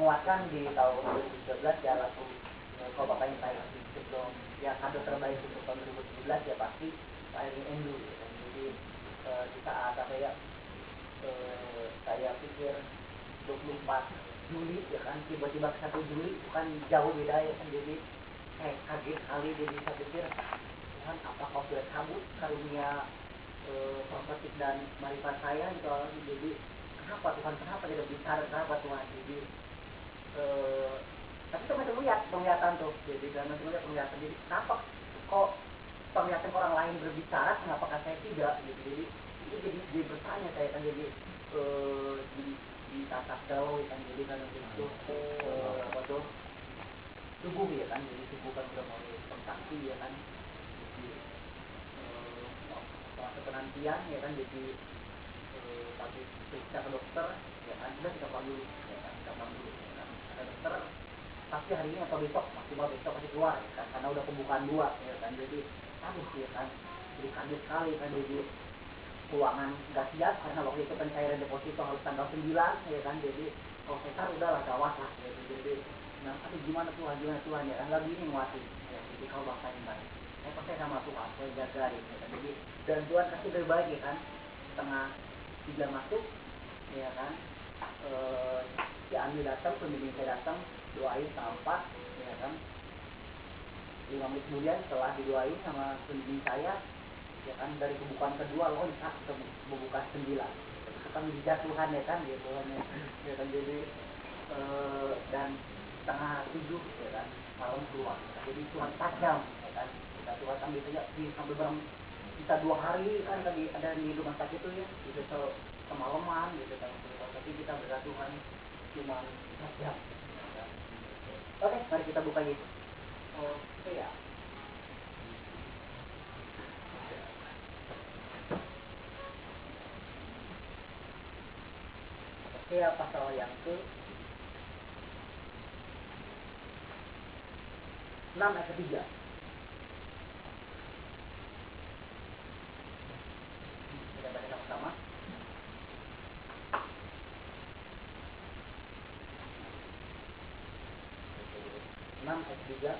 menguatkan di tahun 2013 ya langsung kalau bapaknya saya sebelum ya kado terbaik untuk tahun 2017 ya pasti Pak Endu ya kan. Jadi di saat apa ya saya pikir 24 Juli ya kan tiba-tiba ke 1 Juli itu kan jauh beda ya kan. Jadi kaget kali jadi saya pikir Tuhan apakah sudah cabut karunia profetik dan marifat saya gitu. Jadi kenapa Tuhan tidak bicara kenapa Tuhan. Jadi tapi itu masih lihat penglihatan tuh. Jadi dan masih lihat penglihatan. Jadi kenapa kok penglihatan orang lain berbicara kenapa saya tidak gitu. Jadi itu jadi bertanya saya kan. Jadi di tatap jauh kan. Jadi kan itu apa tuh tubuh ya kan. Jadi tubuh kan udah mulai kontraksi ya kan. Jadi masa penantian ya kan. Jadi tapi periksa ke dokter ya kan. Sudah kita pulang dulu ya kan. Kita pulang dulu ya kan. Ada dokter pasti hari ini atau besok maksimal besok pasti keluar ya kan. Karena udah pembukaan 2 ya kan. Jadi aduh ya kan. Jadi kaget sekali kan. Jadi keuangan nggak siap karena waktu itu pencairan deposito harus tanggal 9 ya kan. Jadi kalau sesar udahlah gawat lah ya. Jadi nah aduh gimana Tuhan ya kan. Lagi ini nguatin ya. Jadi kalau bapak yang baik saya percaya sama Tuhan saya jaga ya kan. Jadi dan Tuhan kasih terbaik ya kan. Setengah 3 masuk ya kan. Si Ami datang, pembimbing saya datang, doain setengah 4 ya kan. 5 menit kemudian setelah didoain sama pembimbing saya ya kan, dari pembukaan kedua loncat ke membuka 9 itu kan bijak Tuhan ya kan gitu ya kan. Jadi dan setengah 7 ya kan malam keluar ya kan. Jadi Tuhan tajam ya kan. Kita Tuhan kan biasanya sampai barang kita 2 hari kan lagi ada di rumah sakit itu ya gitu semalaman gitu kan. Tapi kita berdoa Tuhan cuma tajam ya kan. Oke, mari kita buka Yesus. Oke ya. Ya pasal yang ke 6 ayat ke-3. Kita baca sama-sama. Ayat 3.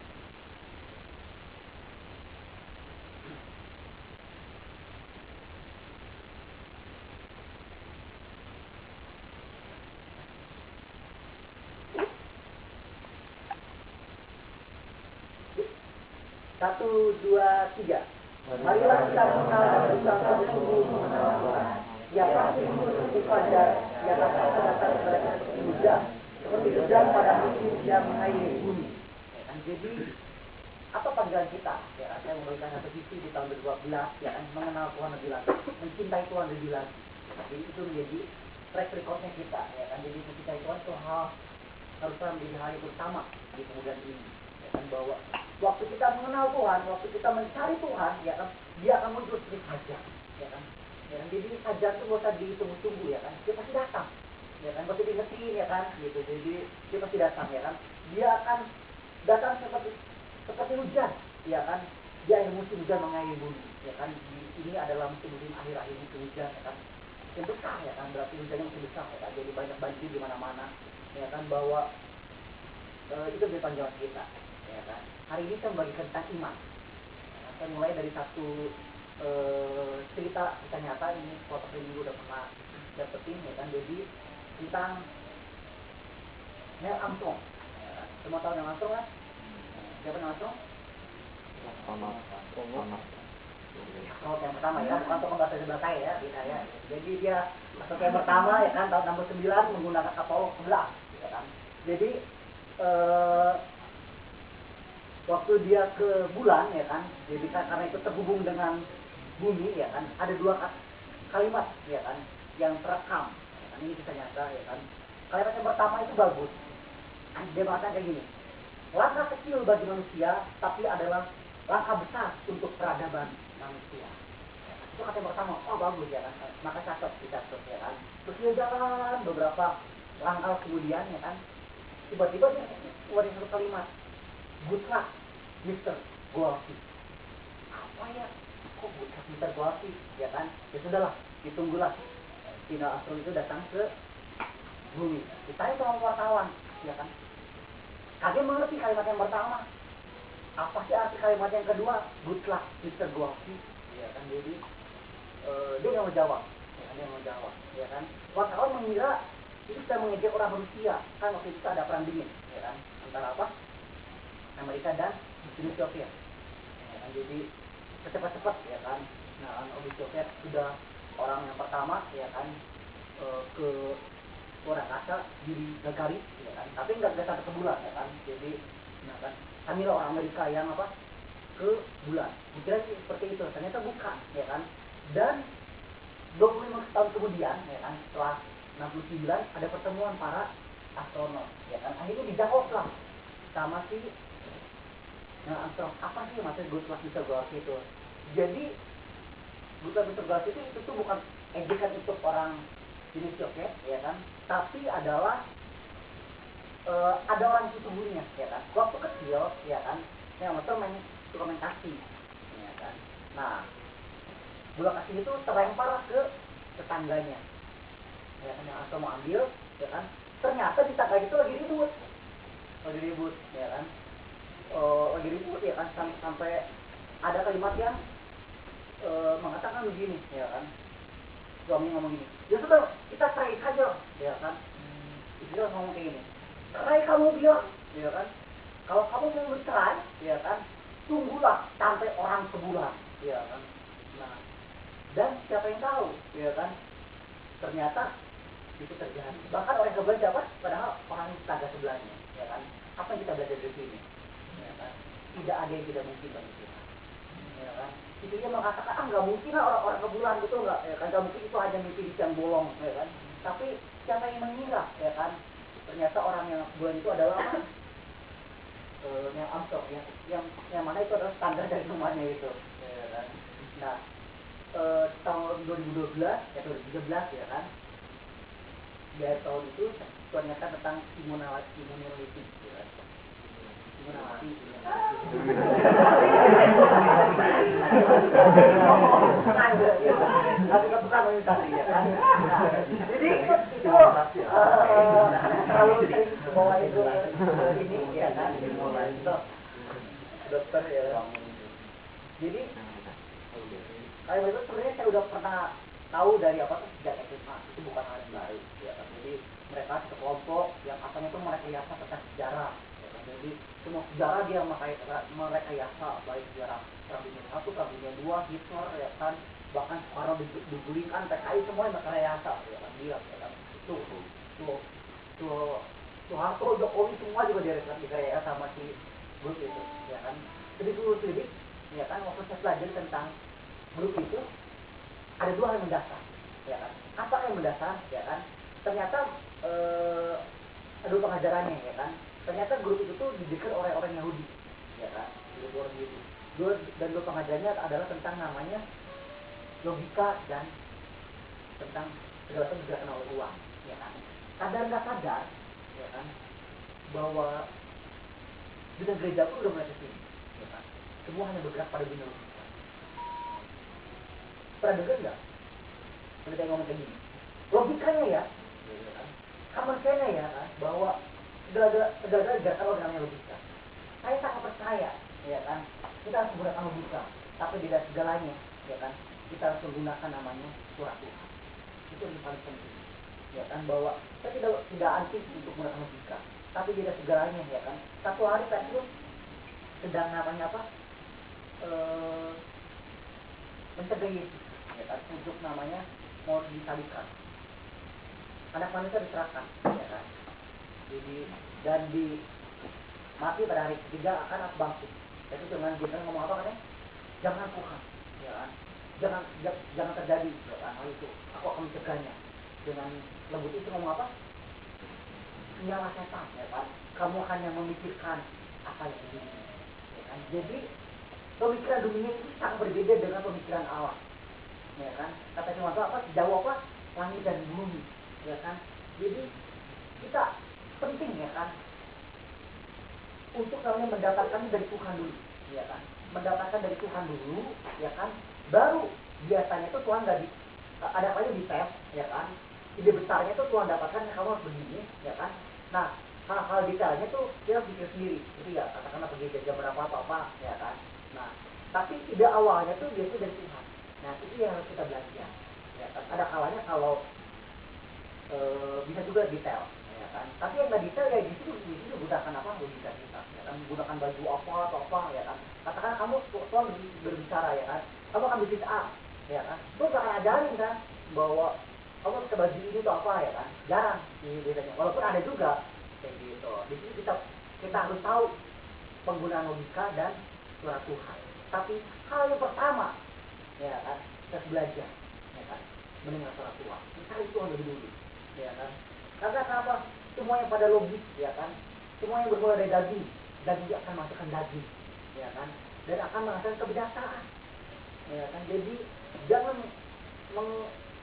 Satu, dua, tiga. Marilah kita mengenal dan berusaha sungguh mengenal Tuhan. Dia pasti mengutuk fajar, dia akan datang kepada kita seperti hujan, seperti hujan pada musim yang mengairi bumi. Jadi apa panggilan kita? Ya, saya memberikan satu visi di tahun 2012 ya kan, mengenal Tuhan lebih lagi, mencintai Tuhan lebih lagi. Jadi itu menjadi track recordnya kita ya kan. Jadi mencintai Tuhan itu harusnya menjadi hal yang utama di kemudian ini. Kan bahwa waktu kita mengenal Tuhan, waktu kita mencari Tuhan, ya kan, dia akan muncul seperti fajar, ya kan. Ya kan, jadi fajar itu gak usah ditunggu-tunggu, ya kan. Dia pasti datang, ya kan. Gak usah diingetin, ya kan. Gitu. Jadi dia pasti datang, ya kan. Dia akan datang seperti hujan, ya kan. Dia yang musim hujan mengairi bumi, ya kan. Ini adalah musim-musim akhir-akhir musim hujan, ya kan. Yang besar, ya kan. Berarti hujannya masih besar, ya kan. Jadi banyak banjir di mana-mana, ya kan. Bahwa itu menjadi panggilan kita. Ya kan? Hari ini saya membagikan tentang iman. Saya mulai dari satu cerita nyata ini foto minggu udah pernah dapetin ya kan. Jadi tentang Neil Armstrong. Ya, semua tahu Neil Armstrong kan? Siapa Neil Armstrong? Kalau yang pertama ya, bukan tokoh bahasa sebelah saya ya, beda ya. Jadi dia masuk yang pertama ya kan tahun 69 menggunakan Apollo 11 ya kan. Jadi waktu dia ke bulan ya kan, jadi karena itu terhubung dengan bumi ya kan, ada 2 kalimat ya kan yang terekam ya kan. Ini kita nyata ya kan. Kalimat yang pertama itu bagus, dia mengatakan kayak gini, langkah kecil bagi manusia tapi adalah langkah besar untuk peradaban manusia ya kan? Itu kata yang pertama. Oh bagus ya kan, maka catat ya kan. Terus dia jalan beberapa langkah kemudian ya kan, tiba-tiba dia keluarin satu kalimat, good luck Mr. Golfi. Apa ya? Kok good luck Mr. Golfi? Ya kan? Ya sudahlah, ditunggulah Neil Armstrong itu datang ke bumi. Ditanya sama wartawan, ya kan? Kalian mengerti kalimat yang pertama? Apa sih arti kalimat yang kedua? Good luck, Mr. Gorky, ya kan? Jadi dia nggak mau jawab, ya kan? Dia nggak mau jawab, ya kan? Wartawan mengira itu sudah mengejek orang Rusia, kan waktu itu ada perang dingin, ya kan? Antara apa? Amerika dan Uni Soviet, ya kan? Jadi cepat-cepat, ya kan? Nah, Uni Soviet sudah orang yang pertama, ya kan? Ke luar angkasa di Gagarin, ya kan? Tapi nggak sampai ke bulan, ya kan? Jadi, nah kan? Kamilah orang Amerika yang apa? Ke bulan. Dikira seperti itu, ternyata bukan, ya kan? Dan 25 tahun kemudian, ya kan, setelah 69 ada pertemuan para astronot, ya kan? Akhirnya dijawab lah sama si Armstrong, apa sih maksud good luck Mr. Gorky itu? Jadi good luck Mr. Gorky itu tuh bukan ejekan untuk orang jenis Soviet, ya kan? Tapi adalah ada orang sesungguhnya, ya kan? Waktu kecil, ya kan? Yang betul suka main kaki, ya kan? Nah, bola kaki itu terlempar ke tetangganya, ya kan? Yang asal mau ambil, ya kan? Ternyata di tetangga itu lagi ribut, ya kan? Lagi ribut, ya kan? Sampai ada kalimat yang mengatakan begini, ya kan? Suami ngomong gini, ya sudah kita cerai saja, ya kan? Istri ngomong kayak gini, cerai kamu bilang, ya kan? Kalau kamu mau bercerai, ya kan? Tunggulah sampai orang sebulan, ya kan? Nah, dan siapa yang tahu, ya kan? Ternyata itu terjadi. Bahkan orang sebelah siapa? Padahal orang tetangga sebelahnya, ya kan? Apa yang kita belajar dari sini, ya kan? Tidak ada yang tidak mungkin bagi kita, ya kan? Itu dia mengatakan, nggak mungkin lah orang-orang ke bulan, betul nggak? Ya kan? Nggak mungkin, itu hanya mimpi di siang bolong, ya kan? Tapi siapa yang mengira, ya kan? Ternyata orang yang bulan itu adalah apa? Yang Armstrong, yang mana itu adalah standar dari rumahnya itu, ya kan? Nah, tahun 2012 ya 2013, ya kan? Di akhir tahun itu ternyata tentang imunologi, ya kan? Imunologi, ya kan? Jadi itu kalau sering bawa itu ini, ya kan? Dokter, ya kan? Jadi kayak itu sebenarnya saya udah pernah tahu dari apa tuh sejak SMA, itu bukan hal yang baru, ya kan? Jadi mereka sekelompok yang asalnya itu merekayasa tentang sejarah, ya kan? Jadi semua sejarah dia merekayasa, baik sejarah Perang Dunia I, Perang Dunia II, Hitler, ya kan? Bahkan Soekarno digulingkan, PKI semuanya merekayasa, ya kan? Dia, ya kan? Soeharto, Jokowi semua juga direkayasa sama si grup itu, ya kan? Lebih, ya kan? Waktu saya belajar tentang grup itu ada dua hal yang mendasar, ya kan? Apa yang mendasar, ya kan? Ternyata ada pengajarannya, ya kan? Ternyata grup itu tuh didirikan oleh orang Yahudi, ya kan? Grup orang Yahudi. Dan dua pengajarannya adalah tentang namanya logika dan tentang segala sesuatu digerakkan oleh uang, ya kan? Sadar nggak sadar, ya kan? Bahwa dunia gereja pun udah mulai kesini, ya kan? Semua hanya bergerak pada dunia logika. Pernah dengar nggak? Mereka ngomong kayak gini, logikanya ya, kamarnya ya kan, bahwa segala gerakan oleh namanya logika. Saya sangat percaya, ya kan, kita harus menggunakan logika, tapi tidak segalanya, ya kan, kita harus menggunakan namanya surat Tuhan. Itu yang paling penting, ya kan, bahwa saya tidak anti untuk menggunakan logika, tapi tidak segalanya, ya kan. Satu hari Petrus sedang namanya apa? Mencegah Yesus, ya kan, untuk namanya mau disalibkan. Anak manusia diserahkan, ya kan. Jadi dan di mati pada hari ketiga akan bangkit. Itu dengan dia ngomong apa katanya? Jangan Tuhan, ya kan. Jangan terjadi, ya kan. Hal itu aku akan mencegahnya. Dengan lembut itu ngomong apa? Nyala setan, ya kan. Kamu hanya memikirkan apa yang di dunia, ya kan. Jadi pemikiran dunia itu sangat berbeda dengan pemikiran Allah, ya kan. Kata cuma apa? Jauh apa? Langit dan bumi, ya kan. Jadi kita penting, ya kan, untuk kalian mendapatkan dari Tuhan dulu, ya kan. Mendapatkan dari Tuhan dulu, ya kan. Baru biasanya itu Tuhan nggak ada apa di tes, ya kan. Ide besarnya itu Tuhan dapatkan, kamu harus begini, ya kan. Nah, hal-hal detailnya tuh kita pikir sendiri, itu ya katakanlah pergi jam berapa apa ya kan. Nah tapi ide awalnya tuh biasanya dari Tuhan. Nah itu yang harus kita belajar ya kan. Ada kalanya kalau bisa juga detail ya kan, tapi yang nggak detail ya di situ gunakan apa logika kita ya kan, gunakan baju apa atau apa ya kan. Katakan kamu Tuhan berbicara ya kan, kamu akan bisnis A ya kan, Tuhan gak akan ajarin kan bahwa kamu pakai baju ini tuh apa ya kan, jarang ini biasanya, walaupun ada juga kayak gitu. Di sini kita harus tahu penggunaan logika dan suara Tuhan. Tapi hal yang pertama ya kan, kita harus belajar ya kan, mendengar suara Tuhan, mencari Tuhan lebih dulu ya kan. Karena kenapa? Semua yang pada logis ya kan, semua yang bermula dari daging akan masukkan daging ya kan, dan akan menghasilkan kebinasaan ya kan. Jadi jangan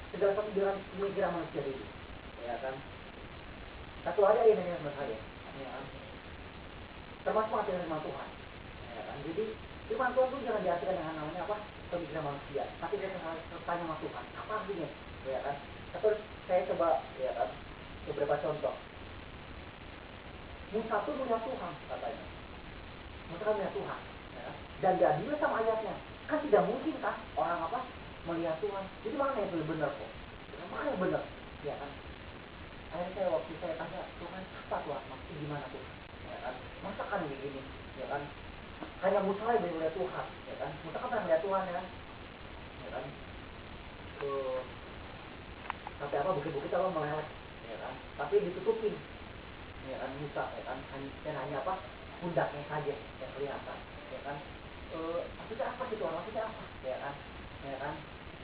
segala satu dengan pemikiran manusia dulu ya kan. Satu hari ada yang nanya sama saya ya kan, termasuk artinya firman Tuhan ya kan. Jadi firman Tuhan itu jangan diartikan dengan namanya apa, pemikiran manusia, tapi dia harus tanya sama Tuhan apa artinya ya kan. Terus saya coba ya kan beberapa contoh. Musa itu melihat Tuhan katanya, Musa kan melihat Tuhan ya kan? Dan dia adil sama ayatnya, kan tidak mungkin kan orang apa melihat Tuhan. Jadi mana yang lebih benar kok, mana yang benar ya kan. Akhirnya saya waktu saya tanya Tuhan, apa Tuhan maksud gimana Tuhan ya kan, masa kan begini ya kan, hanya Musa yang melihat Tuhan ya kan. Musa kan pernah melihat Tuhan ya kan, sampai apa bukit-bukit apa meleleh ya kan, tapi ditutupin ya kan Musa ya kan, hanya apa pundaknya saja yang kelihatan ya kan. Maksudnya apa sih Tuhan, maksudnya apa ya kan.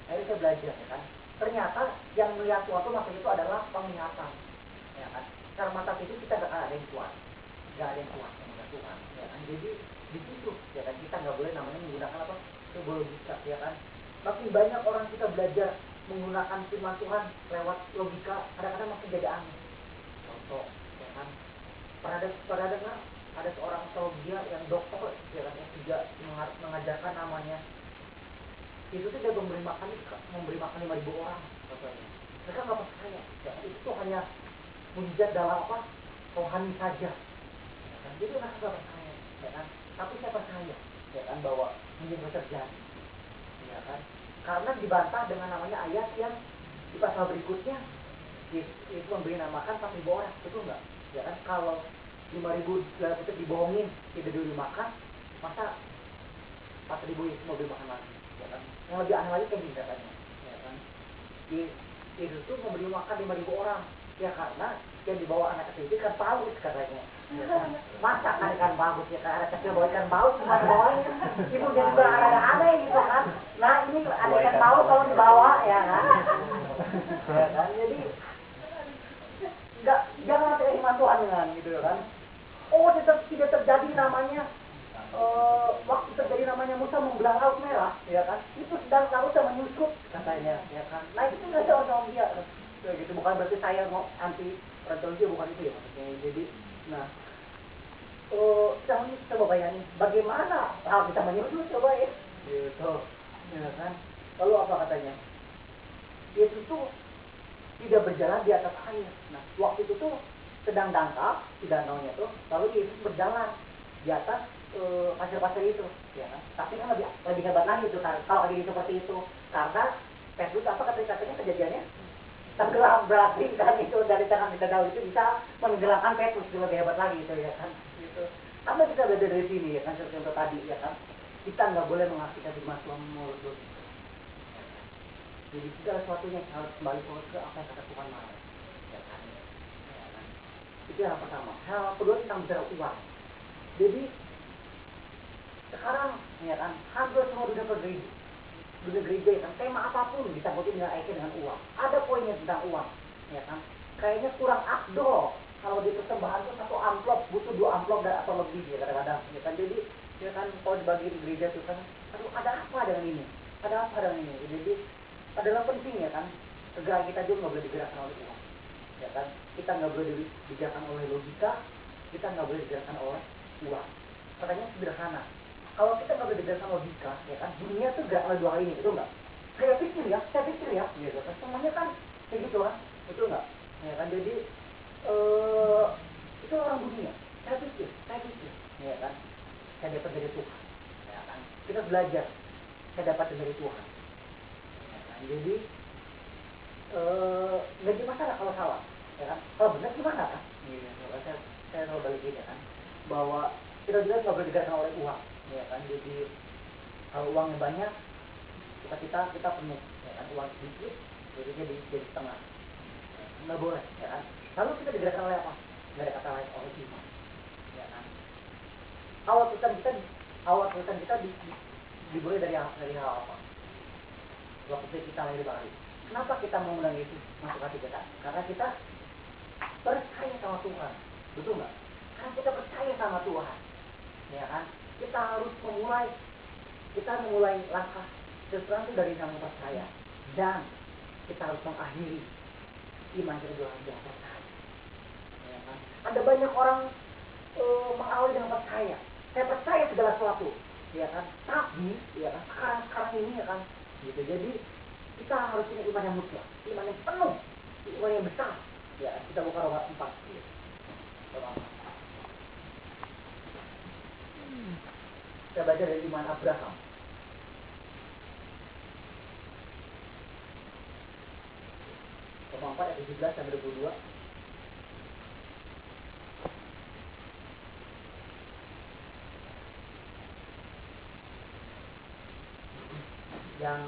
Akhirnya saya belajar ya kan, ternyata yang melihat Tuhan itu maksud itu adalah penglihatan ya kan. Karena mata itu kita gak ada yang kuat, gak ada yang kuat yang melihat Tuhan ya kan. Jadi di situ ya kan kita nggak boleh namanya menggunakan apa logika ya kan. Makin banyak orang kita belajar menggunakan firman Tuhan lewat logika, kadang-kadang makin jadi aneh. Contoh ya kan, pernah dengar ada seorang teologi yang dokter ya kan, yang juga mengajarkan namanya itu tuh dia memberi makan 5.000 orang katanya. Mereka nggak percaya ya, itu hanya mujizat dalam apa rohani saja ya kan. Jadi mereka nggak percaya ya kan, tapi saya percaya ya kan bahwa ini bisa terjadi ya kan. Karena dibantah dengan namanya ayat yang di pasal berikutnya itu memberi namakan 4.000 orang, betul nggak ya kan. Kalau 5.000 itu dibohongin tidak diberi makan, masa 4.000 itu mau beri makan lagi ya kan. Yang lebih aneh lagi kayak gini katanya ya kan, itu memberi makan 5.000 orang ya, karena yang dibawa anak kecil itu kan paus katanya ya kan? Masa kan ikan paus ya kan, anak kecil bawa ikan paus cuma dibawain, ibu dia juga ada aneh gitu kan. Nah ini ada ikan paus kalau dibawa ya kan ya kan. Jadi jangan ada iman Tuhan dengan gitu kan. Oh tidak terjadi namanya waktu terjadi namanya Musa membelah laut merah ya kan, itu sedang lautnya menyusut katanya ya kan. Nah itu nggak ada orang dia gitu, bukan berarti saya mau anti teologi, bukan itu ya maksudnya. Jadi nah coba bayangin bagaimana bisa menyusut coba ya gitu ya kan. Lalu apa katanya, Yesus tuh tidak berjalan di atas air. Nah waktu itu tuh sedang dangkal di danaunya tuh, lalu Yesus berjalan di atas pasir-pasir itu ya kan. Tapi kan lebih hebat lagi tuh kalau lagi seperti itu, karena Petrus apa katanya kejadiannya tenggelam berarti kan, itu dari tangan di danau itu bisa menenggelamkan Petrus, itu lebih hebat lagi itu ya kan gitu. Apa kita belajar dari sini ya kan, seperti contoh tadi ya kan, kita nggak boleh mengartikan firman Tuhan menurut logika. Jadi segala sesuatunya harus kembali ke apa yang kata Tuhan mau ya kan. Itu yang pertama. Hal kedua tentang bicara uang. Jadi sekarang ya kan hampir semua dunia gereja ya kan, tema apapun disangkutin dengan uang. Ada poinnya tentang uang ya kan. Kayaknya kurang afdol kalau di persembahan itu 1 amplop butuh 2 amplop dan atau lebih ya kadang-kadang ya kan. Jadi ya kan kalau dibagi di gereja itu kan, aduh ada apa dengan ini, ada apa dengan ini. Jadi adalah penting ya kan, segera kita juga nggak boleh digerakkan oleh uang ya kan. Kita nggak boleh digerakkan oleh logika, kita nggak boleh digerakkan oleh uang. Pertanyaan sederhana, kalau kita nggak boleh digerakkan logika ya kan, dunia tuh gerak oleh 2 hal ini, betul nggak? Saya pikir ya gitu kan, semuanya kan kayak gitu kan, betul nggak ya kan. Jadi itu orang harus belajar. Saya dapat dari Tuhan. Ya kan? Jadi nggak jadi masalah kalau salah, ya kan? Kalau benar gimana kan? Gitu. Saya selalu balikin ya kan, bahwa kita juga nggak boleh digerakkan oleh uang, ya kan? Jadi kalau uangnya banyak, kita penuh, ya kan? Uang sedikit, jadi setengah, nggak boleh, ya kan? Lalu kita digerakkan oleh apa? Nggak ada kata lain, oleh iman, ya kan? Awal Kristen kita dimulai dari hal apa? Waktu kita lahir baru. Kenapa kita mengundang Yesus masuk hati kita? Karena kita percaya sama Tuhan, betul nggak? Karena kita percaya sama Tuhan, ya kan? Kita harus memulai langkah sesuatu dari yang percaya, dan kita harus mengakhiri iman kita dengan percaya, ya kan? Ada banyak orang mengawali dengan percaya. Saya percaya segala sesuatu, ya kan? Tapi, ya kan? Sekarang ini, ya kan? Gitu. Jadi kita harus punya iman yang mutlak, iman yang penuh, iman yang besar. Ya, kita buka Roma 4. Ya. Roma 4. Kita baca dari iman Abraham. Roma 4 ayat 17 sampai 22. Yang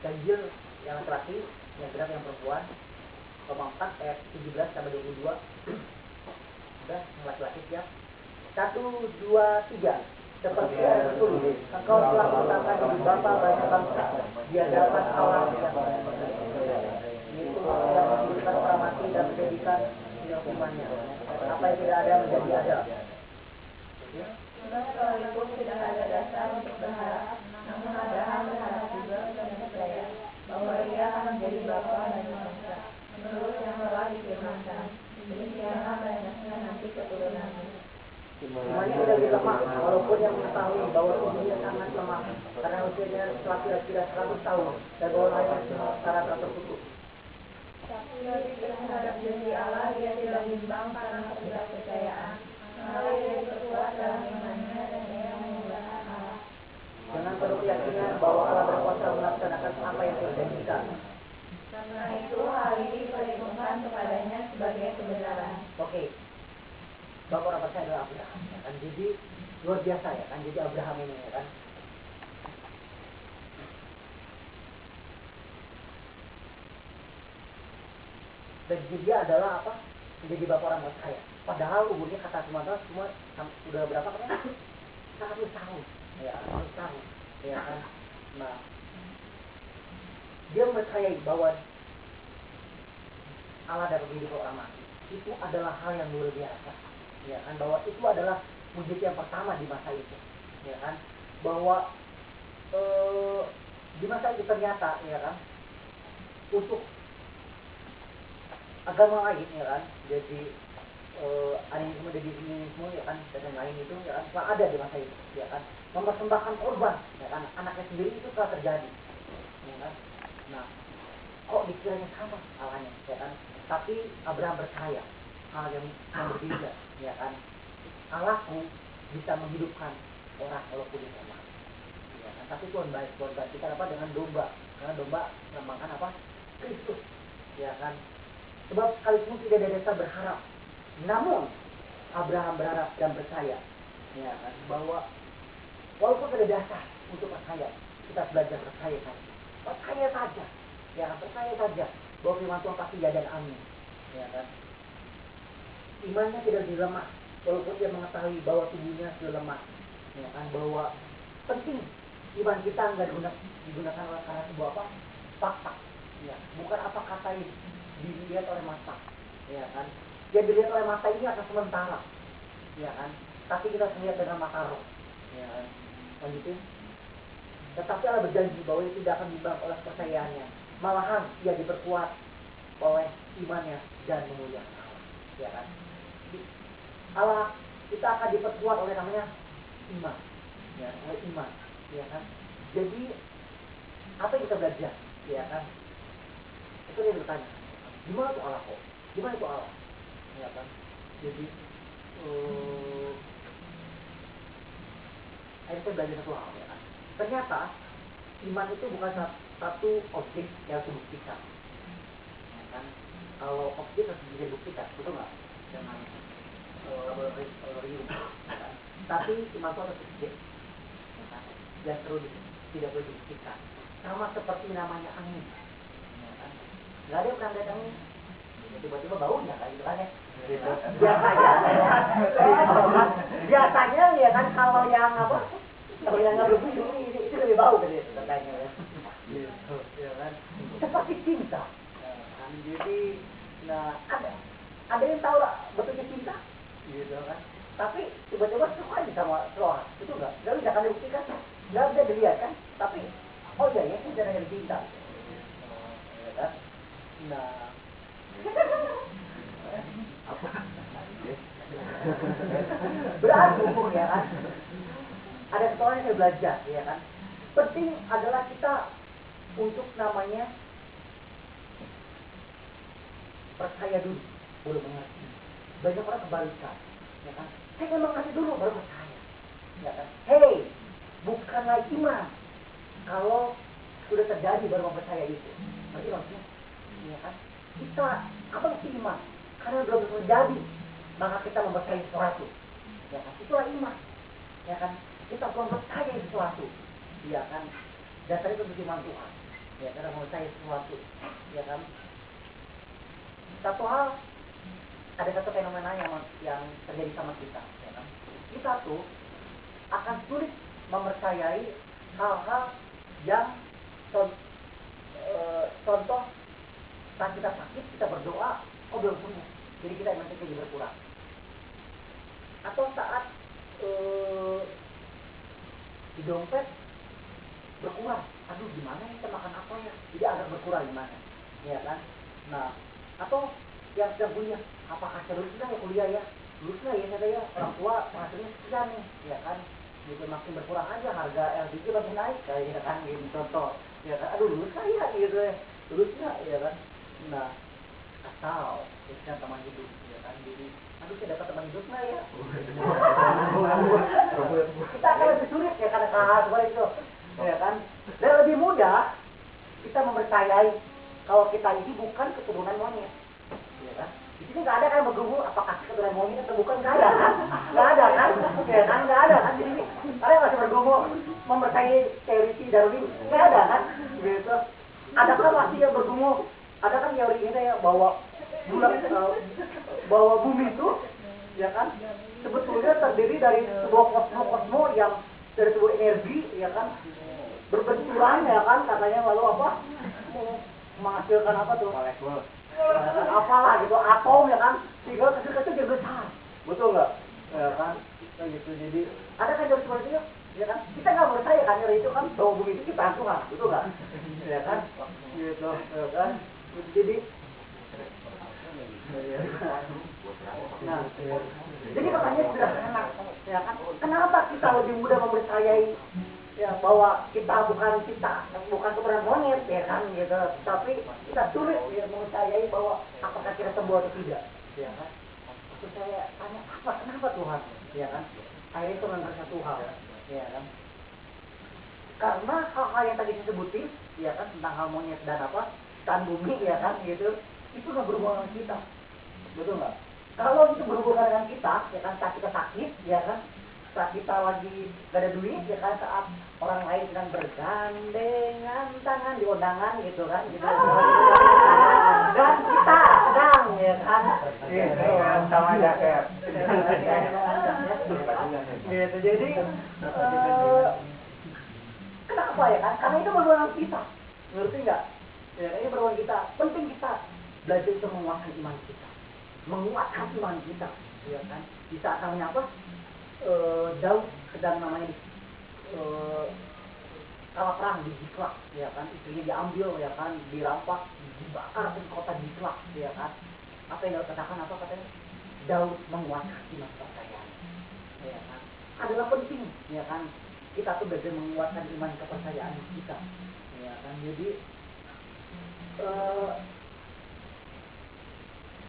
ganjil yang laki-laki, yang genap yang perempuan. Roma 4 ayat 17 sampai 22. Sudah, yang laki-laki siap. 1, 2, 3. Seperti yang tertulis, engkau telah mengatakan di bapa banyak bangsa, di hadapan Allah yang itu yang menjadikan orang mati dan menjadikan hukumannya. Apa yang tidak ada menjadi ada. Sebab kalau itu tidak ada dasar untuk berharap, namun Abraham berharap juga dan percaya bahwa ia akan menjadi bapa dan bangsa, menurut yang telah difirmankan. Demikianlah banyaknya nanti keturunannya. Imannya tidak lemah, walaupun yang mengetahui bahwa tubuhnya sangat lemah, karena usianya telah kira-kira 100 tahun, dan bahwa lahirnya secara tertutup. Tapi terhadap janji Allah dia tidak bimbang karena ketidakpercayaan. Malah ia diperkuat dalam imannya dan ia memuliakan Allah. Dengan penuh keyakinan bahwa Allah berkuasa melaksanakan apa yang telah dijanjikan. Karena itu hal ini diperhitungkan kepadanya sebagai kebenaran. Oke. Bapak orang percaya adalah Abraham, ya kan? Jadi luar biasa, ya kan? Jadi Abraham ini, ya kan? Dan dia adalah apa? Menjadi bapak orang percaya. Padahal umurnya kata semua udah berapa katanya? 100 tahun, ya, 100 tahun, ya kan? Nah, dia percayai bahwa Allah dapat menghidupkan orang mati. Itu adalah hal yang luar biasa, ya kan? Bahwa itu adalah mujizat yang pertama di masa itu, ya kan? Bahwa di masa itu ternyata, ya kan, untuk agama lain, ya kan, jadi animisme, dedinisme, ya kan, dan lain itu, ya kan, telah ada di masa itu, ya kan, mempersembahkan korban, ya kan, anaknya sendiri itu telah terjadi, ya kan. Nah, kok dikiranya sama salahnya, ya kan? Tapi Abraham percaya hal yang berbeda, ya kan. Allahku bisa menghidupkan orang walaupun dia mati, ya kan. Tapi Tuhan baik kita apa dengan domba, karena domba melambangkan apa? Kristus, ya kan. Sebab sekalipun tidak ada dasar berharap, namun Abraham berharap dan percaya, ya kan, bahwa walaupun ada dasar untuk percaya, kita belajar percaya saja, ya kan, percaya saja bahwa firman Tuhan pasti ya dan amin, ya kan. Imannya tidak dilemah, walaupun dia mengetahui bahwa tubuhnya sudah lemah, ya kan, bahwa penting iman kita nggak digunakan karena sebuah apa? Fakta, ya, bukan apa kata yang dilihat oleh mata, ya kan. Yang dilihat oleh mata ini akan sementara, ya kan. Tapi kita melihat dengan mata roh, ya kan. Lanjutin. Tetapi Allah berjanji bahwa ia tidak akan dibimbang oleh kepercayaannya, malahan ia diperkuat oleh imannya dan memuliakan Allah, ya kan. Allah kita akan diperkuat oleh namanya iman, ya, oleh iman, ya kan. Jadi apa yang kita belajar, ya kan? Itu dia bertanya, gimana tuh Allah kok? Gimana tuh Allah? Ya kan? Jadi akhirnya saya belajar satu hal, ya kan? ternyata iman itu bukan satu objek yang harus dibuktikan. Ya kan? Kalau objek harus bisa dibuktikan, betul nggak? Dengan laboratorium. Ya kan? Tapi iman itu harus objek, ya kan? Dan tidak perlu dibuktikan. Sama seperti namanya angin. Ya kan? Nggak ada yang pernah lihat angin. Tiba-tiba baunya kayak gitu kan ya. Biasanya ya kan kalau yang apa? Kalau yang nggak berbunyi itu lebih bau kan ya katanya ya. Ya kan? Seperti cinta. Nah, jadi ada yang tahu lah betulnya cinta, gitu kan? Tapi tiba-tiba suka aja sama seorang, itu nggak bisa kan dibuktikan, nggak bisa dilihat kan? Tapi oh iya ya, itu jangan cinta. Ya kan? Nah. Berarti hukum ya kan. Ada sekolah yang saya belajar ya kan. Penting adalah kita untuk namanya percaya dulu, baru mengerti. Banyak orang kebalikan, ya kan. Saya memang ngasih dulu baru percaya, ya kan. Hey, bukanlah iman kalau sudah terjadi baru mempercaya itu. Berarti maksudnya, ya kan. Kita apa itu iman? Karena belum terjadi, maka kita mempercayai sesuatu. Ya kan? Itulah iman. Ya kan? Kita belum percaya sesuatu. Ya kan? Dasarnya itu iman Tuhan. Ya karena mempercayai sesuatu. Ya kan? Satu hal, ada satu fenomena yang terjadi sama kita. Ya kan? Kita tuh akan sulit mempercayai hal-hal yang contoh saat kita sakit, kita berdoa, oh belum sembuh. Jadi kita iman kita jadi berkurang. Atau saat di dompet berkurang, aduh gimana kita makan apa ya? Jadi agak berkurang gimana? Ya kan? Nah, atau yang sedang kuliah, apakah lulus nggak ya kuliah ya? Lulus nggak ya saya ya? Orang tua penghasilannya sekian nih, ya kan? Jadi makin berkurang aja harga LPG makin naik, kayak kan? Gitu contoh, ya kan? Aduh lulus nggak ya? Gitu ya? Lulus nggak, ya kan? Nah, atau misalnya teman hidup, ya kan? Jadi, aduh saya dapat teman hidup nggak ya? Kita akan lebih sulit ya karena hal seperti itu, ya kan? Dan lebih mudah kita mempercayai kalau kita ini bukan keturunan monyet, ya kan? Di sini nggak ada kan bergumul apakah keturunan monyet atau bukan, nggak ada kan? Nggak ada kan? Ya kan? Nggak ada kan di sini? Kalian masih bergumul mempercayai teori Darwin, nggak ada kan? Gitu. Adakah masih yang bergumul? Ada kan teori ini ya bahwa bahwa bumi itu, ya kan, sebetulnya terdiri dari sebuah kosmo yang dari sebuah energi, ya kan, berbenturan, ya kan, katanya lalu apa, menghasilkan apa tuh, apalah gitu, atom, ya kan, sehingga kecil-kecil jadi besar, betul nggak, ya kan, gitu. Jadi ada kan teori seperti itu, ya kan, kita nggak percaya kan teori itu kan bahwa bumi itu ciptaan Tuhan, betul nggak, ya kan, gitu, ya kan. Jadi, nah, jadi makanya sederhana, ya kan? Kenapa kita lebih mudah mempercayai ya bahwa kita bukan keturunan monyet, ya kan? Gitu. Tapi kita sulit ya, mempercayai bahwa apakah kita sembuh atau tidak, ya kan? Maksud saya tanya kenapa Tuhan, ya kan? Akhirnya itu memang satu hal, ya kan? Karena hal-hal yang tadi disebutin, ya kan, tentang hal monyet dan apa? Dan bumi, ya kan, gitu, itu nggak berhubungan dengan kita, betul nggak? Kalau itu berhubungan dengan kita, ya kan, saat kita sakit, ya kan, saat kita lagi gak ada duit, ya kan, saat orang lain sedang bergandengan tangan di undangan, gitu kan, gitu, dan kita sedang, ya kan, gitu, sama jaket, gitu, jadi, kenapa ya kan? Karena itu berhubungan dengan kita, ngerti nggak? Ya, ini berhubungan kita. Penting kita belajar untuk menguatkan iman kita, menguatkan iman kita, ya kan? Di saat namanya apa? Daud sedang namanya kalah perang di Ziklag, ya kan? Istrinya diambil, ya kan? Dirampak, dibakar di kota Ziklag, ya kan? Apa yang Daud katakan? Apa katanya? Daud menguatkan iman kepercayaan, ya kan? Adalah penting, ya kan? Kita tuh belajar menguatkan iman kepercayaan kita, ya kan? Jadi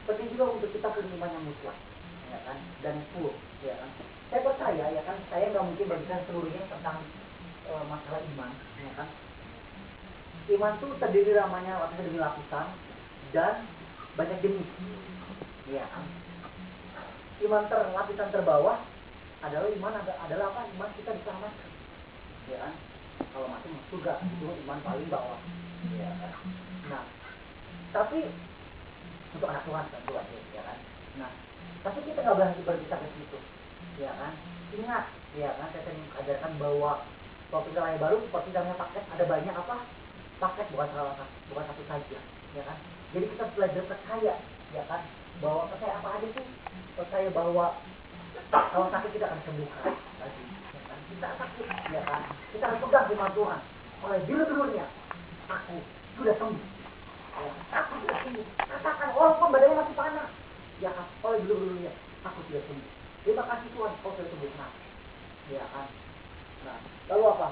penting juga untuk kita punya iman yang mutlak, ya kan, dan full, ya kan. Saya percaya, ya kan, saya nggak mungkin berbicara seluruhnya tentang masalah iman, ya kan? Iman tuh terdiri namanya dari lapisan dan banyak jenis, ya kan? Iman lapisan terbawah adalah adalah apa? Iman kita diselamatkan, ya kan? Kalau masuk surga itu iman paling bawah, ya kan? Nah, tapi untuk anak Tuhan tentu aja, ya kan? Nah, tapi kita nggak berhenti berbicara ke situ, ya kan? Ingat, ya kan? Saya sering ajarkan bahwa kalau kita lahir baru seperti dalamnya paket, ada banyak apa? Paket bukan satu saja, ya kan? Jadi kita belajar percaya, ya kan? Bahwa percaya apa aja sih? Percaya bahwa kalau sakit kita akan sembuhkan, ya kan? Kita sakit, ya kan? Kita akan pegang firman Tuhan. Oleh biru-birunya, aku sudah sembuh. Ya, aku sudah sembuh. Katakan walaupun badannya masih panas, ya kan? Oleh biru-birunya, aku sudah sembuh. Terima kasih Tuhan, kau sudah sembuh. Nah, ya kan? Nah, lalu apa?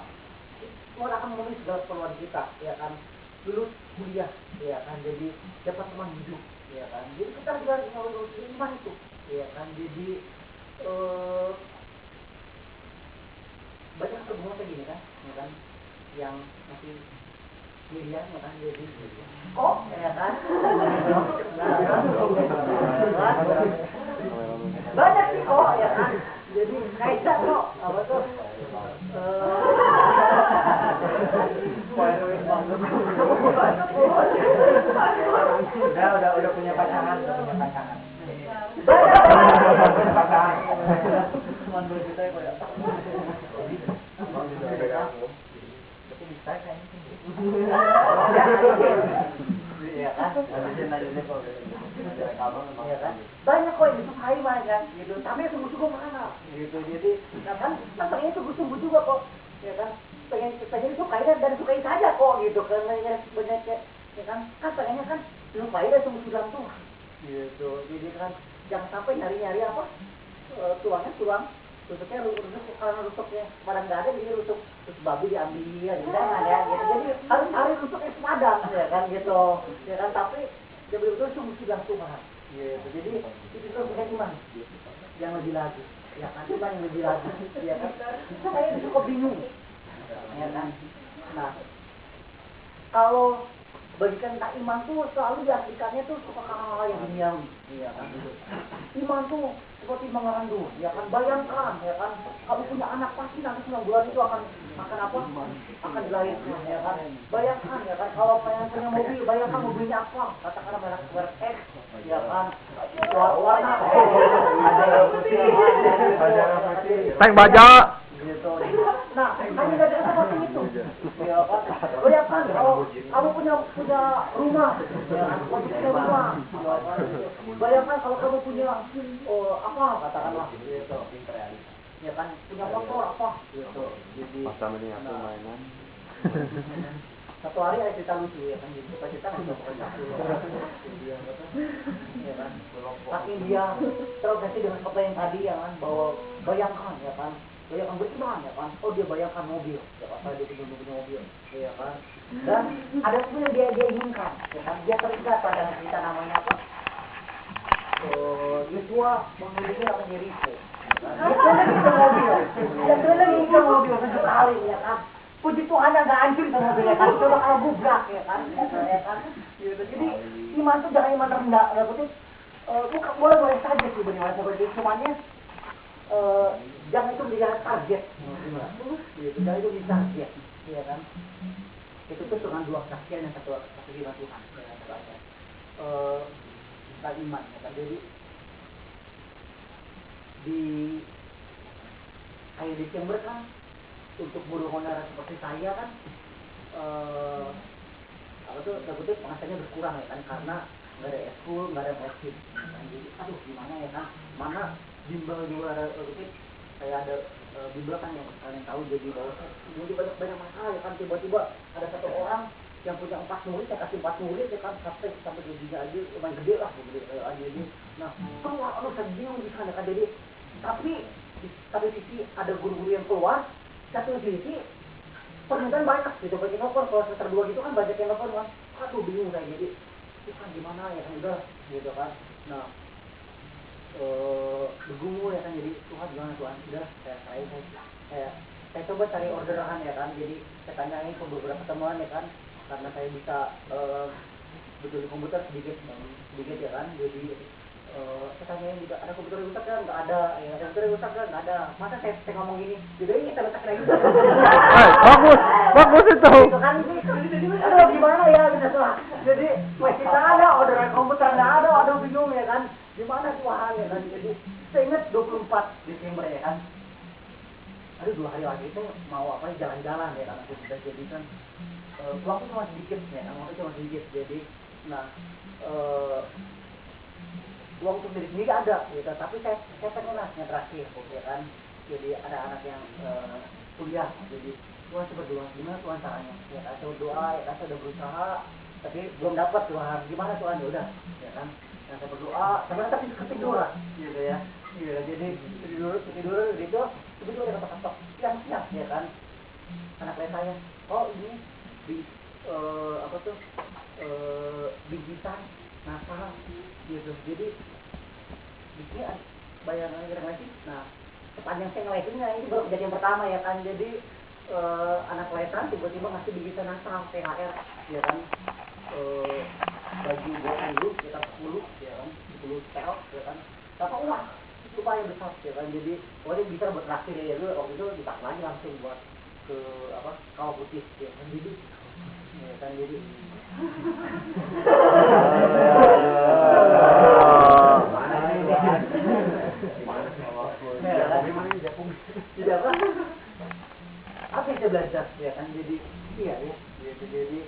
Tuhan akan memenuhi segala keperluan kita, ya kan? Lulus kuliah, ya kan? Jadi dapat teman hidup, ya kan? Jadi kita juga harus iman itu, ya kan? Jadi banyak pergumulan kayak gini kan, ya kan? Yang masih pilihan, ya kan? Jadi kok, ya kan? Banyak sih kok, ya kan? Jadi kayak kok, apa tuh? Udah punya pasangan, Cuman berjuta ya kok ya. Tapi bisa kan? Iya kan? Banyak kok yang disukai kan, gitu. Tapi yang sungguh-sungguh mana, gitu. Jadi, kan pengen sungguh-sungguh juga kok, ya kan? Pengen disukai dan disukai saja kok, gitu. Karena ya banyak ya kan? Kan pengennya kan disukai dan sungguh-sungguh dalam Tuhan, gitu. Jadi kan jangan sampai nyari-nyari apa tuang rusuknya karena rusuknya padang nggak ada jadi rusuk babi diambil gitu kan ya gitu. Jadi harus cari rusuk yang sepadan, ya kan gitu, ya kan? Tapi dia betul-betul sungguh dalam Tuhan, gitu. Jadi itu bukan iman yang lebih lagi, ya kan? Iman yang lebih lagi, ya kan? Saya cukup bingung, ya kan? Nah, kalau bagikan tak iman tuh selalu diartikannya tuh suka hal yang duniawi, ya kan? Iman tuh seperti mengandung, ya kan? Bayangkan, ya kan? Kamu punya anak pasti nanti 9 bulan itu akan apa? Akan dilahirkan, ya kan? Bayangkan, ya kan? Kalau pengen punya mobil, bayangkan mobilnya apa? Katakanlah merek X, ya kan? Warna tank baja. gitu. Nah, hanya dari seperti itu, ya kan? Bayangkan kalau kamu punya rumah, ya kan? Kamu punya rumah, ya kan? Bayangkan kalau kamu punya apa? Katakanlah, gitu. Ya kan? Punya motor apa? Gitu. Jadi. Masa mending aku mainan. Satu hari ada cerita lucu, ya kan? Jadi kita nggak bisa ya kan? Saking dia terobsesi dengan apa yang tadi, ya kan? Bahwa bayangkan, ya kan? Bayangkan beriman, ya kan? Oh, dia bayangkan mobil, ya kan? Dia punya mobil, ya kan? Dan ada sesuatu yang dia inginkan, ya kan? Dia terikat pada cerita namanya apa? Yosua mengunjungi orang Yeriko. Dia lagi ke mobil 7 kali, ya kan? Puji Tuhan nggak hancur itu mobilnya kan? Coba kalau gubrak, ya kan? Ya kan? Jadi iman itu jangan iman rendah, ya berarti bukan boleh saja sih beriman seperti itu, cumannya jangan itu menjadi target, gitu. Jangan itu menjadi target, ya kan? Itu tuh dengan 2 kesaksian yang satu firman Tuhan, ya kan? Tentang iman, ya kan? Jadi di akhir Desember kan untuk buruh honorer seperti saya kan apa tuh sebetulnya penghasilannya berkurang, ya kan? Karena nggak ada eskul, nggak ada meskin, ya kan? Jadi aduh gimana, ya kan? Mana bimbel juga ada kayak ada bimbel kan yang kalian tahu, jadi bahwa banyak masalah, ya kan? Tiba-tiba ada satu orang yang punya 4 murid, saya kasih 4 murid, ya kan? Sampai gajinya aja lumayan gede lah, gede aja. Jadi nah keluar, aduh saya bingung di sana, kan? Jadi tapi di satu sisi ada guru-guru yang keluar, satu sisi permintaan banyak gitu, banyak nelfon. Kalau semester 2 gitu kan banyak yang nelfon kan, aduh bingung saya. Jadi Tuhan gimana, ya kan? Udah gitu kan. Nah bergumul, ya kan? Jadi Tuhan gimana Tuhan, udah saya saya coba cari orderan ya kan, jadi saya tanyain ke beberapa teman ya kan, karena saya bisa betul di komputer sedikit ya kan, jadi saya tanyain juga ada komputer rusak kan, nggak ada, ya ada komputer rusak kan, nggak ada, masa saya ngomong gini, jadi ini saya letak lagi. Bagus itu. Itu kan, aduh gimana ya gitu tuh, jadi masih nggak ada orderan komputer, nggak ada, aduh bingung ya kan, gimana Tuhan ya kan, jadi saya ingat 24 Desember ya kan. Aduh 2 hari lagi itu mau apa jalan-jalan ya kan, sudah jadi kan waktu cuma sedikit ya, waktu cuma sedikit, jadi nah uang untuk diri sendiri ada gitu, tapi saya pengen lah yang terakhir ya kan, jadi ada anak yang kuliah, jadi Tuhan saya berdoa gimana Tuhan caranya ya kan, saya berdoa ya kan, saya udah berusaha tapi belum dapat Tuhan, gimana Tuhan, ya udah ya kan, yang saya berdoa sampai tapi ketiduran gitu ya, iya jadi tidur gitu, tidur ada kata-kata siap ya kan, anak saya oh ini di apa tuh bijisan NASA gitu, jadi di sini bayangan lagi, nah sepanjang saya ngelesinnya ini baru kejadian pertama ya kan, jadi anak lesan tiba-tiba ngasih bijisan NASA THR ya kan, baju 20 kita 10 ya kan, 10 perak ya kan, dapat uang lumayan besar ya kan, jadi dia bisa buat traktir ya, waktu itu dipakai lagi langsung buat ke apa kawah putih ya kan, jadi ya kan, jadi tidak apa apa yang saya belajar ya kan, jadi iya ya gitu, jadi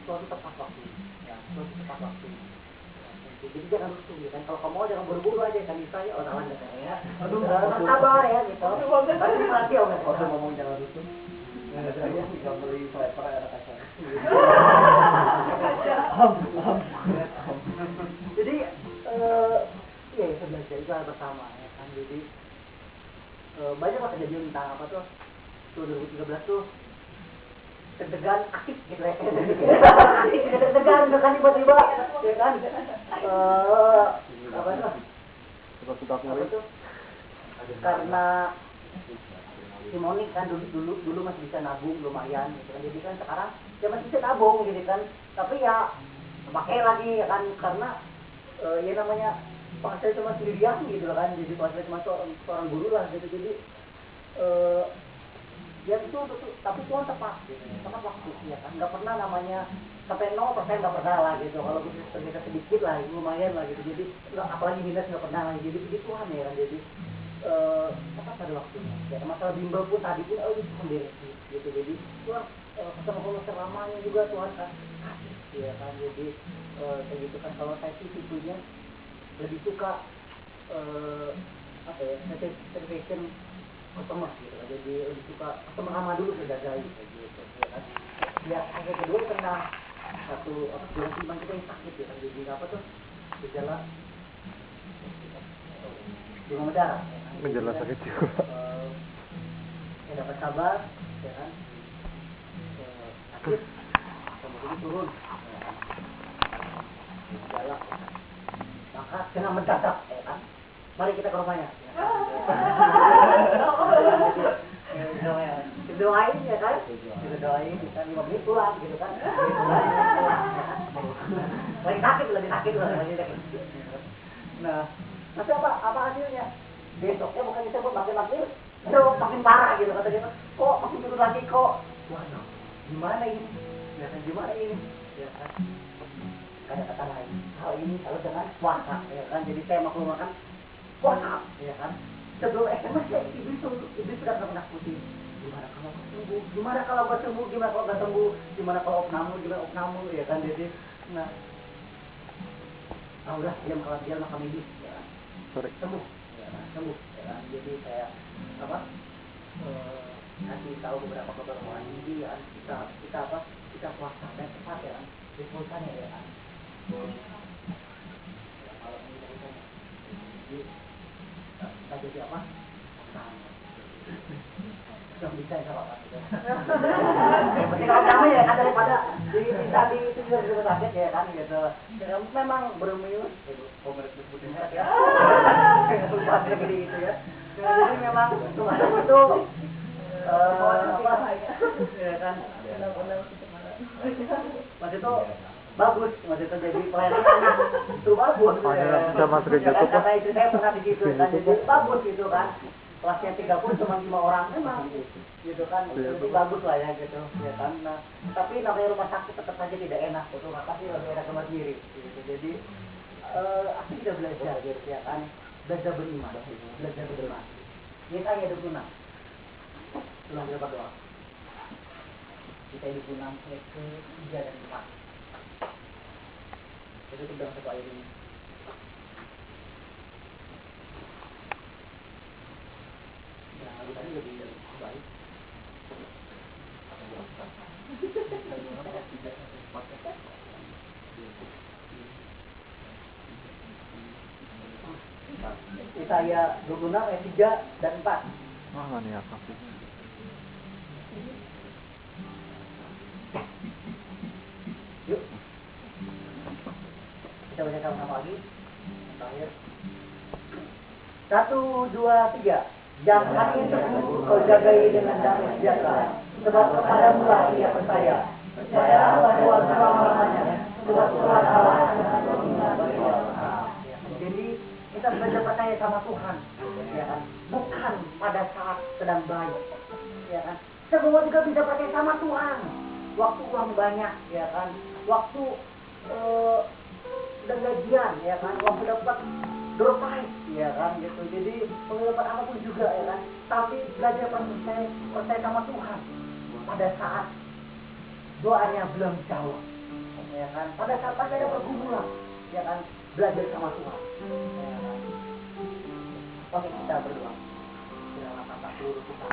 suatu tepat waktu ya, suatu tepat waktu. Jadi jangan rusuh ya kan, kalau kamu mau jangan buru-buru aja kan, saya orang lain ya. Aduh, sabar ya gitu. Tapi nanti orang ngomong jangan rusuh. Saya bisa beli swiper ada kaca. Jadi iya ya, saya belajar itu hal pertama ya kan, jadi banyak lah kejadian tentang apa tuh 2013 tuh deg-degan aktif gitu ya, aktif deg-degan kan tiba-tiba ya kan, apa tuh karena si Monik kan dulu masih bisa nabung lumayan gitu kan, jadi kan sekarang dia masih bisa nabung gitu kan, tapi ya pakai lagi ya kan, karena ya namanya penghasilan cuma sendirian gitu kan, jadi penghasilan cuma seorang guru lah gitu, jadi ya itu tapi Tuhan tepat waktu ya kan, nggak pernah namanya sampai 0% nggak pernah lah gitu, kalau bisa sedikit lah lumayan lah gitu, jadi apalagi minus nggak pernah lah, jadi begitu Tuhan ya kan, jadi tepat pada waktunya ya, masalah bimbel pun tadi pun itu sendiri gitu, jadi Tuhan sama selamanya juga Tuhan kasih ya kan, jadi kayak gitu kan, kalau saya sih tipenya lebih suka apa ya, satisfaction customer gitu kan, jadi lebih suka customer lama dulu terjagai kayak gitu ya kan, ya yang kedua kena satu tulang timbang kita yang sakit ya kan, jadi apa tuh gejala demam berdarah ya kan, gejala sakit juga ya dapat kabar ya kan, sakit kemudian turun ya kan, gejala ya kan, maka dengan mendadak ya kan, mari kita ke rumahnya ya kan? Kita doain ya kan, kita doain kita 5 menit pulang gitu kan, lagi sakit lagi. Nah tapi apa hasilnya, besoknya bukan disebut makin itu makin parah gitu kata dia, kok makin turun lagi kok, waduh gimana ini ya kan, gimana ini ya kan, ada kata lain hal ini kalau dengan puasa ya kan, jadi saya maklumkan puasa ya kan, sebelum SMS ya iblis sudah pernah putih, gimana kalau sembuh, gimana kalau nggak sembuh, gimana kalau nggak sembuh, gimana kalau opnamu ya kan, jadi nah udah diam makan medis ya kan, sembuh ya kan, ya kan, jadi saya apa nanti tahu beberapa kabar orang ini ya kan, kita puasa dan tepat ya kan, disebutkannya ya kan, kalau ini jadi kita jadi apa? Yang bisa insya Allah. Yang penting kalau kami ya kan, daripada di rumah sakit ya kan gitu. Ya, memang berumur, komersial sebutin ya. Lupa seperti itu ya. Jadi memang Tuhan itu apa? Ya kan? Maksud itu bagus, maksud itu jadi pelayanan itu bagus. Sama gereja Ya kan, tuh, kata istri saya pernah di situ kan, jadi bagus gitu kan. Kelasnya 30 cuma 5 orang memang gitu kan, itu bagus lah ya gitu ya kan. Nah, tapi namanya rumah sakit tetap saja tidak enak, betul nggak pasti lebih enak sama sendiri gitu. Jadi aku tidak belajar gitu ya kan, belajar beriman, belajar beriman. Yesaya 26 ulang kita berdoa. Kita 26 ayat ke 3 dan 4. Itu dalam satu ayat ini. Nah, tadi lebih baik. Yesaya 26 ayat 3 dan 4. Mana nih apa sih? Yuk. Kita baca sama-sama lagi. Terakhir. 1, 2, 3. Jangan itu kau jagai dengan damai sejahtera, sebab kepadamu lah ia percaya. Percayalah bahwa selama-lamanya, sebab Tuhan Allah. Jadi kita belajar percaya sama Tuhan, ya kan? Bukan pada saat sedang baik, ya kan? Semua juga bisa percaya sama Tuhan. Waktu uang banyak, ya kan? Waktu dan gajian, ya kan? Waktu dapat door prize, ya kan? Gitu. Jadi penghidupan apapun juga, ya kan? Tapi belajar percaya sama Tuhan pada saat doanya belum jauh, ya kan? Pada saat pasti ada pergumulan, ya kan? Belajar sama Tuhan, ya kan? Oke, kita berdoa. Dalam kata seluruh kita.